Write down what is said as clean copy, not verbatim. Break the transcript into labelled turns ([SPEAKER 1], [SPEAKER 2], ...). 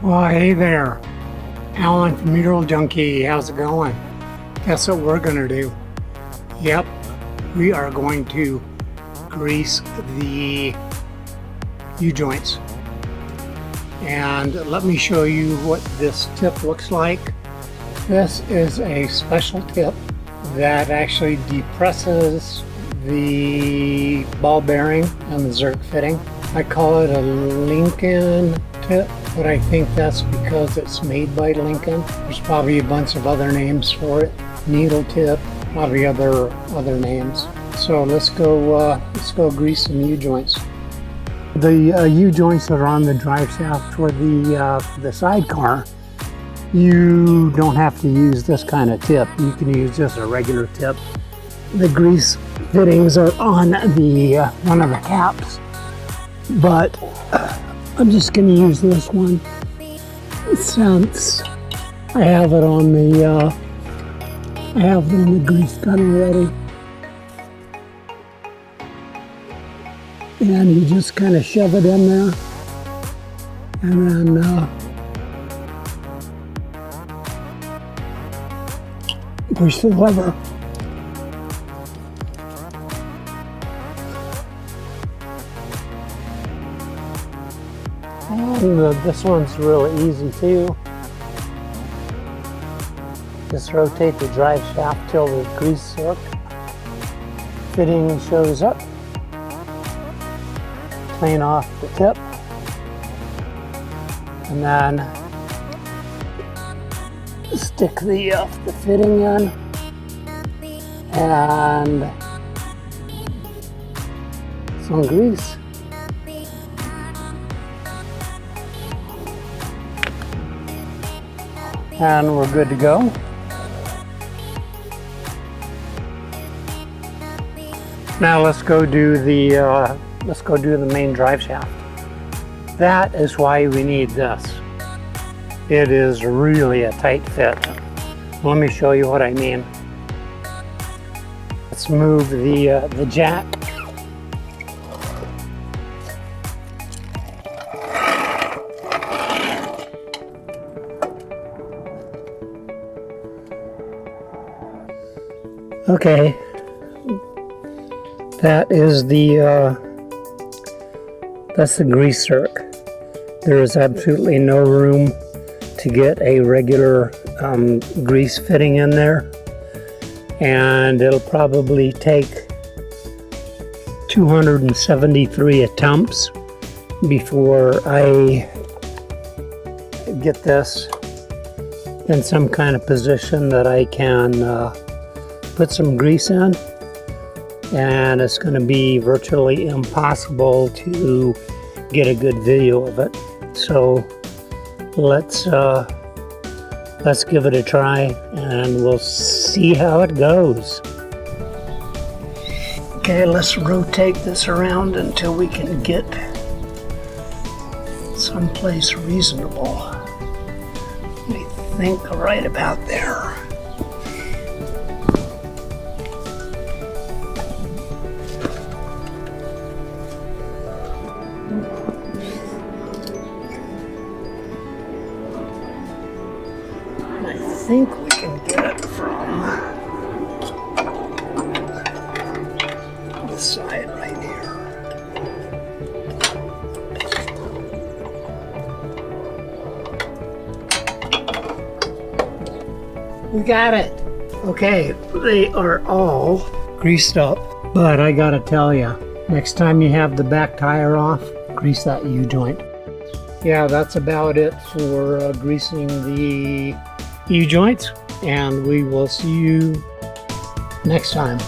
[SPEAKER 1] Well, hey there, Alan from Ural Junkie. How's it going? Guess what we're gonna do? Yep, we are going to grease the U-joints. And let me show you what this tip looks like. This is a special tip that actually depresses the ball bearing and the Zerk fitting. I call it a Lincoln tip, but I think that's because it's made by Lincoln. There's probably a bunch of other names for it. Needle tip, probably other names. So let's go grease some U-joints. The U-joints that are on the drive shaft for the sidecar, you don't have to use this kind of tip. You can use just a regular tip. The grease fittings are on the one of the caps, but I'm just going to use this one since I have it on the grease gun already. And you just kind of shove it in there, and then push the lever. And this one's really easy too. Just rotate the drive shaft till the grease Zerk fitting shows up. Clean off the tip, and then stick the fitting in, and some grease. And we're good to go. Now let's go do the main drive shaft. That is why we need this. It is really a tight fit. Let me show you what I mean. Let's move the jack. Okay. That is that's the grease Zerk. There is absolutely no room to get a regular grease fitting in there, and it'll probably take 273 attempts before I get this in some kind of position that I can put some grease in. And it's going to be virtually impossible to get a good video of it. So let's give it a try, and we'll see how it goes. Okay, let's rotate this around until we can get someplace reasonable. I think right about there. I think we can get it from this side right here. We got it. Okay, they are all greased up, but I gotta tell you, next time you have the back tire off, grease that U-joint. Yeah, that's about it for greasing the U-joints, and we will see you next time.